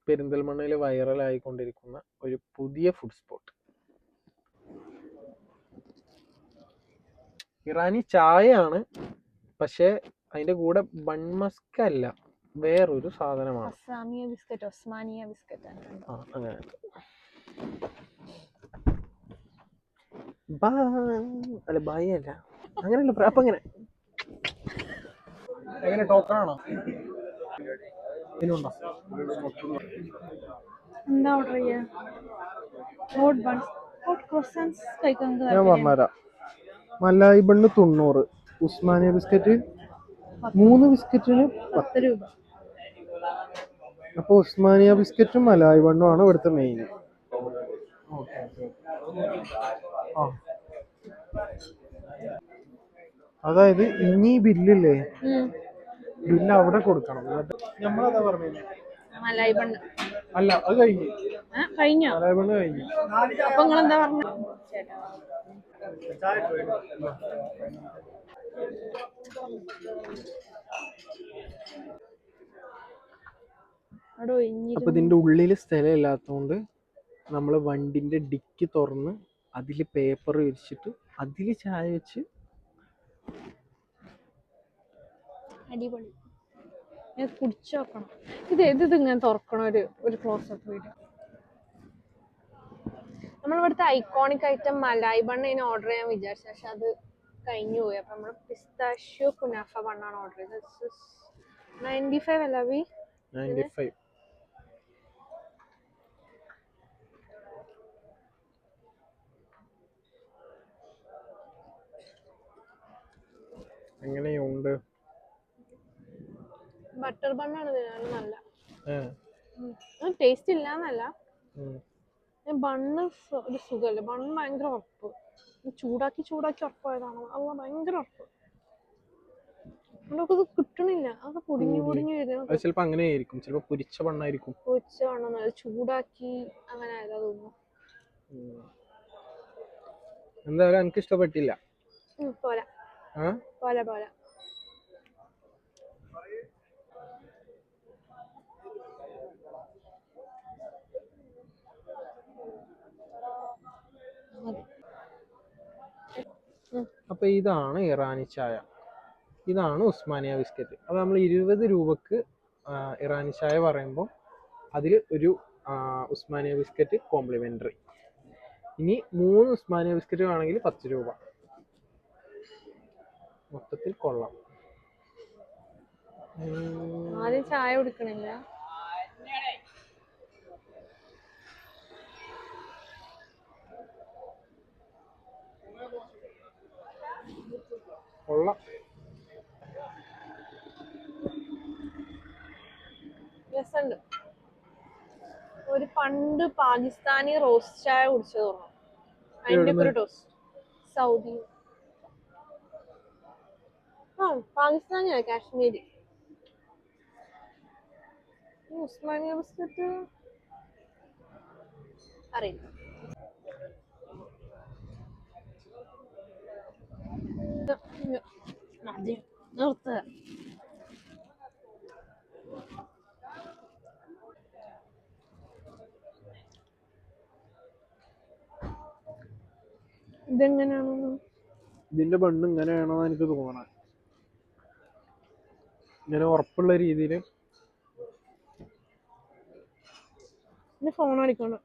പെരിന്തൽമണ്ണയിൽ വൈറലായിക്കൊണ്ടിരിക്കുന്ന ഒരു പുതിയ ഫുഡ് സ്പോട്ട്. ഇറാനി ചായയാണ്, പക്ഷെ അതിന്റെ കൂടെ ബൺമസ്ക് അല്ല, വേറൊരു സാധനമാണ്. അങ്ങനെ അല്ല ബായ് അല്ല, അങ്ങനെയല്ല. അപ്പൊ എങ്ങനെ ടോക്കണാണോ? എന്താ ഓർഡർ ചെയ്യാ? ഞാൻ പറഞ്ഞുതരാം. മലായി ബണ്ണ് 90, ഉസ്മാനിയ ബിസ്ക്കറ്റ് 3 ബിസ്ക്കറ്റിന് 10 രൂപ. അപ്പൊ ഉസ്മാനിയ ബിസ്ക്കറ്റും മലായി ബണ്ണും ആണ് ഇവിടുത്തെ മെയിൻ. അതായത് ഇനി ബില്ലില്ലേ, ബില്ല് അവിടെ കൊടുക്കണം. നമ്മളതാ പറഞ്ഞു മലായി ബണ്ണ് അല്ല, അത് കഴിഞ്ഞു. കഴിഞ്ഞോ? മലായി ബണ്ണ് കഴിഞ്ഞു. അപ്പൊ നിങ്ങൾ എന്താ പറഞ്ഞു? അപ്പൊ ഇതിന്റെ ഉള്ളില് സ്ഥലം ഇല്ലാത്തതുകൊണ്ട് നമ്മള് വണ്ടിന്റെ ഡിക്കി തുറന്ന് അതില് പേപ്പർ വിരിച്ചിട്ട് അതില് ചായ വെച്ച്. അടിപൊളി. കുടിച്ചു നോക്കണം. ഇത് ഇങ്ങനെ തുറക്കണ ഒരു ക്ലോസപ്പ് വീഡിയോ. നമ്മളിവിടുത്തെ ഐക്കോണിക് ഐറ്റം മലായി ബണ്ണ് ഇതിന് ഓർഡർ ചെയ്യാൻ വിചാരിച്ചു, പക്ഷെ അത് കഴിഞ്ഞു പോയി. അപ്പൊ നമ്മള് പിസ്താഷ്യോ കുനാഫ ബണ്ണാണ് ഓർഡർ ചെയ്തത്. 95 അല്ല വി 95. എങ്ങനെയുണ്ട്? ബട്ടർ ബണ്ണാണ് നല്ല. ടേസ്റ്റ് ഇല്ലാന്നല്ല, ബണ്ണ് ഒരു സുഖല്ലേ. ബണ്ണ് ഭയങ്കര ഉറപ്പ്. ചൂടാക്കി ഉറപ്പായതാണ്. അത് ഭയങ്കര ഉറപ്പ്. അത് കിട്ടണില്ല. അത് പൊടിഞ്ഞു വരുന്നത്. ചിലപ്പോ അങ്ങനെ ആയിരിക്കും, ചിലപ്പോ പൊരിച്ച ബണ്ണായിരിക്കും. പൊരിച്ച ബണ്ണൊന്നും ചൂടാക്കി അങ്ങനെ ആയതാ തോന്നുന്നു. എന്തായാലും എനിക്ക് ഇഷ്ടപ്പെട്ടില്ല. പോരാ. അപ്പൊ ഇതാണ് ഇറാനി ചായ, ഇതാണ് ഉസ്മാനിയ ബിസ്ക്കറ്റ്. അപ്പൊ നമ്മൾ 20 രൂപക്ക് ഇറാനി ചായ പറയുമ്പോൾ അതിൽ ഒരു ഉസ്മാനിയ ബിസ്ക്കറ്റ് കോംപ്ലിമെന്ററി. ഇനി 3 ഉസ്മാനിയ ബിസ്ക്കറ്റ് ആണെങ്കിൽ 10 രൂപ. മൊത്തത്തിൽ കൊള്ളാം. ആദ്യം ചായ കുടിക്കണില്ല. കൊള്ളാം. രസമുണ്ട്. ഒരു പണ്ട് പാകിസ്ഥാനി റോസ്റ്റ് ചായ കുടിച്ചത് തോന്നുന്നു. അതിന്റെ ഒരു ടോസ്റ്റ്. സൗദി. പാകിസ്ഥാനിയാ, കാശ്മീരി. ഉസ്മാനിയ ബിസ്ക്കറ്റ് അറിയില്ല. നിർത്തുക. ഇതെങ്ങനെയാണെന്ന്, ഇതിന്റെ ബണ്ണ് ഇങ്ങനെയാണോ എനിക്ക് തോന്നണേ. ഇങ്ങനെ ഉറപ്പുള്ള രീതിയിൽ. ഫോൺ അടിക്കണം.